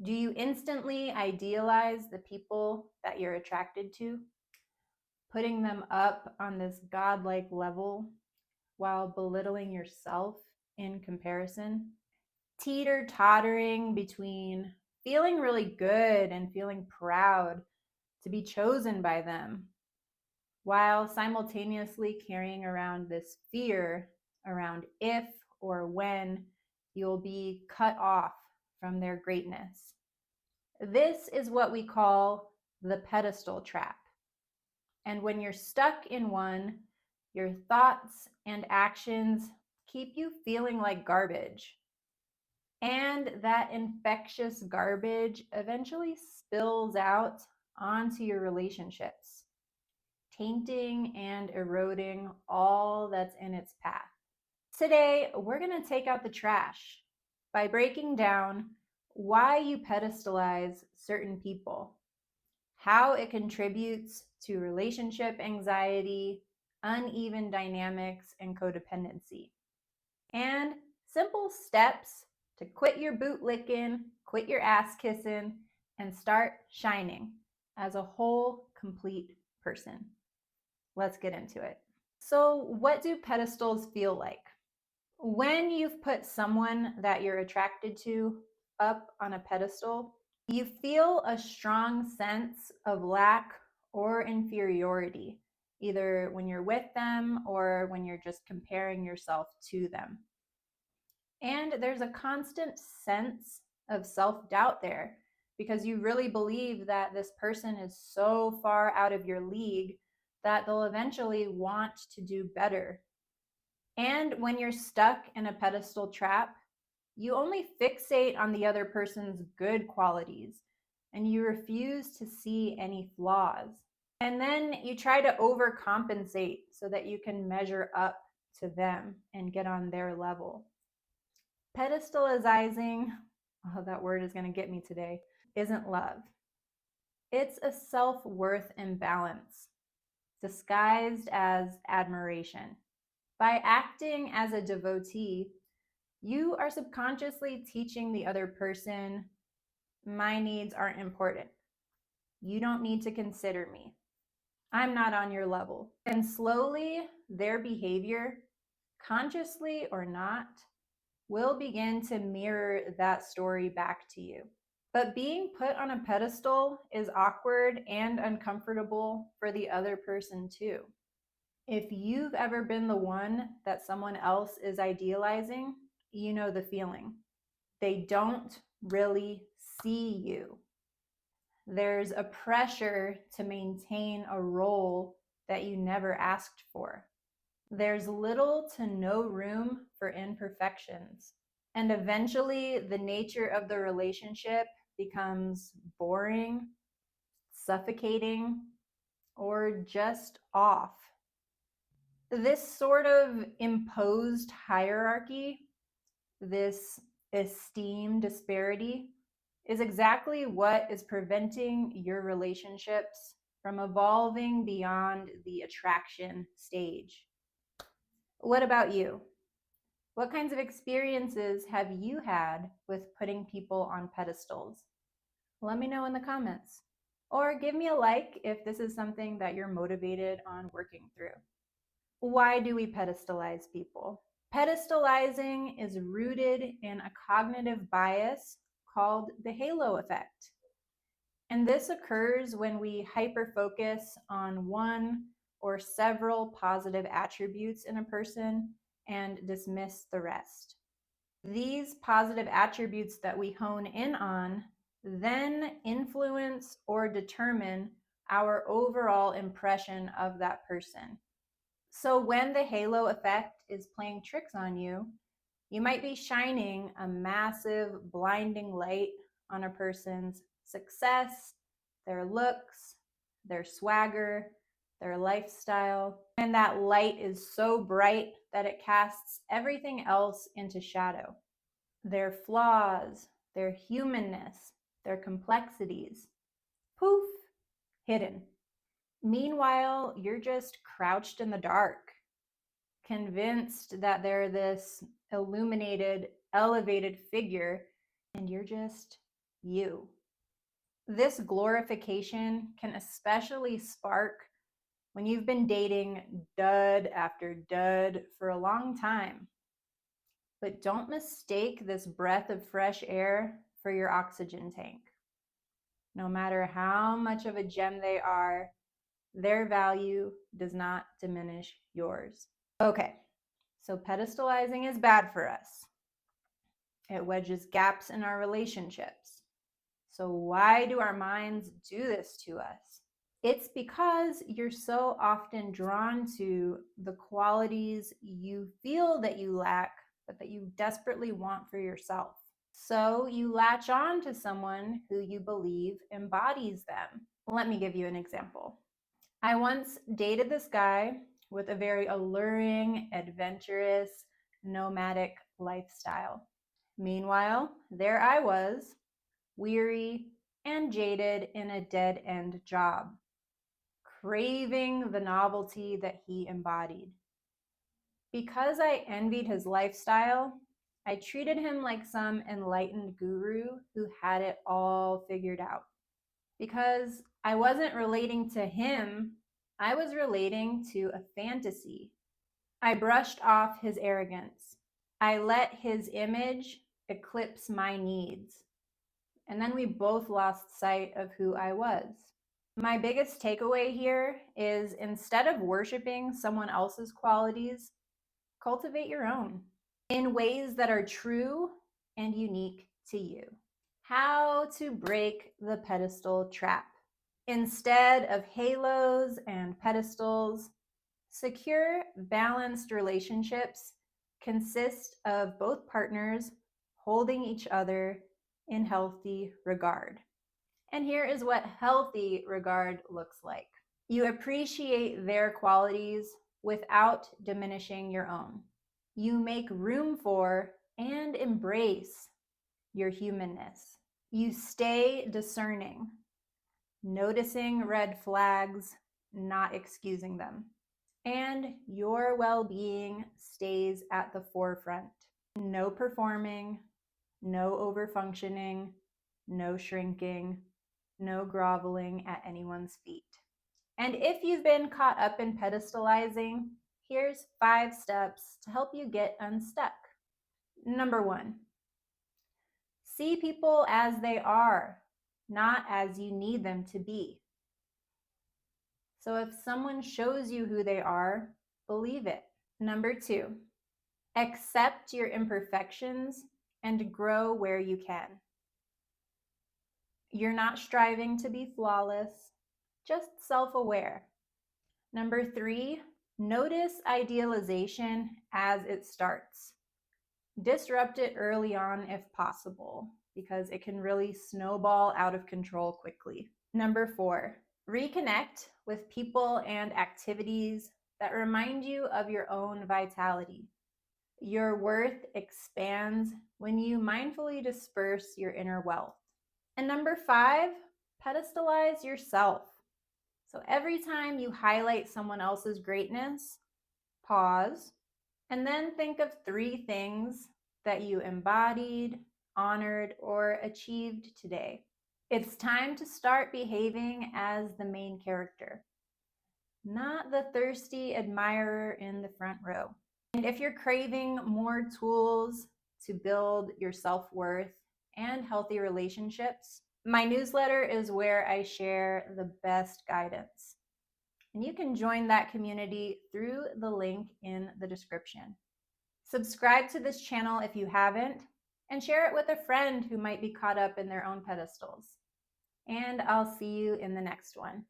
Do you instantly idealize the people that you're attracted to, putting them up on this godlike level while belittling yourself in comparison? Teeter-tottering between feeling really good and feeling proud to be chosen by them, while simultaneously carrying around this fear around if or when you'll be cut off from their greatness. This is what we call the pedestal trap. And when you're stuck in one, your thoughts and actions keep you feeling like garbage. And that infectious garbage eventually spills out onto your relationships, tainting and eroding all that's in its path. Today, we're going to take out the trash by breaking down why you pedestalize certain people, how it contributes to relationship anxiety, uneven dynamics, and codependency, and simple steps to quit your boot licking, quit your ass kissing, and start shining as a whole, complete person. Let's get into it. So, what do pedestals feel like? When you've put someone that you're attracted to up on a pedestal, you feel a strong sense of lack or inferiority, either when you're with them or when you're just comparing yourself to them. And there's a constant sense of self-doubt there because you really believe that this person is so far out of your league that they'll eventually want to do better. And when you're stuck in a pedestal trap, you only fixate on the other person's good qualities and you refuse to see any flaws. And then you try to overcompensate so that you can measure up to them and get on their level. Pedestalizing, oh, that word is going to get me today, isn't love. It's a self-worth imbalance disguised as admiration. By acting as a devotee, you are subconsciously teaching the other person, my needs aren't important. You don't need to consider me. I'm not on your level. And slowly, their behavior, consciously or not, will begin to mirror that story back to you. But being put on a pedestal is awkward and uncomfortable for the other person too. If you've ever been the one that someone else is idealizing, you know the feeling. They don't really see you. There's a pressure to maintain a role that you never asked for. There's little to no room for imperfections. And eventually, the nature of the relationship becomes boring, suffocating, or just off. This sort of imposed hierarchy, this esteem disparity, is exactly what is preventing your relationships from evolving beyond the attraction stage. What about you? What kinds of experiences have you had with putting people on pedestals? Let me know in the comments. Or give me a like if this is something that you're motivated on working through. Why do we pedestalize people? Pedestalizing is rooted in a cognitive bias called the halo effect. And this occurs when we hyper-focus on one or several positive attributes in a person and dismiss the rest. These positive attributes that we hone in on then influence or determine our overall impression of that person. So when the halo effect is playing tricks on you, you might be shining a massive blinding light on a person's success, their looks, their swagger, their lifestyle. And that light is so bright that it casts everything else into shadow. Their flaws, their humanness, their complexities, poof, hidden. Meanwhile, you're just crouched in the dark, convinced that they're this illuminated, elevated figure, and you're just you. This glorification can especially spark when you've been dating dud after dud for a long time. But don't mistake this breath of fresh air for your oxygen tank. No matter how much of a gem they are, their value does not diminish yours. Okay, so pedestalizing is bad for us. It wedges gaps in our relationships. So why do our minds do this to us? It's because you're so often drawn to the qualities you feel that you lack, but that you desperately want for yourself. So you latch on to someone who you believe embodies them. Let me give you an example. I once dated this guy with a very alluring, adventurous, nomadic lifestyle. Meanwhile, there I was, weary and jaded in a dead-end job, craving the novelty that he embodied. Because I envied his lifestyle, I treated him like some enlightened guru who had it all figured out. Because I wasn't relating to him, I was relating to a fantasy. I brushed off his arrogance. I let his image eclipse my needs. And then we both lost sight of who I was. My biggest takeaway here is instead of worshiping someone else's qualities, cultivate your own in ways that are true and unique to you. How to break the pedestal trap. Instead of halos and pedestals, secure, balanced relationships consist of both partners holding each other in healthy regard. And here is what healthy regard looks like. You appreciate their qualities without diminishing your own. You make room for and embrace your humanness. You stay discerning, noticing red flags, not excusing them. And your well-being stays at the forefront. No performing, no overfunctioning, no shrinking, no groveling at anyone's feet. And if you've been caught up in pedestalizing, here's 5 steps to help you get unstuck. Number 1, see people as they are, not as you need them to be. So if someone shows you who they are, believe it. Number 2, accept your imperfections and grow where you can. You're not striving to be flawless, just self-aware. Number 3, notice idealization as it starts. Disrupt it early on if possible, because it can really snowball out of control quickly. Number 4, reconnect with people and activities that remind you of your own vitality. Your worth expands when you mindfully disperse your inner wealth. And number 5, pedestalize yourself. So every time you highlight someone else's greatness, pause, and then think of 3 things that you embodied, honored, or achieved today. It's time to start behaving as the main character, not the thirsty admirer in the front row. And if you're craving more tools to build your self-worth and healthy relationships, my newsletter is where I share the best guidance. And you can join that community through the link in the description. Subscribe to this channel if you haven't, and share it with a friend who might be caught up in their own pedestals. And I'll see you in the next one.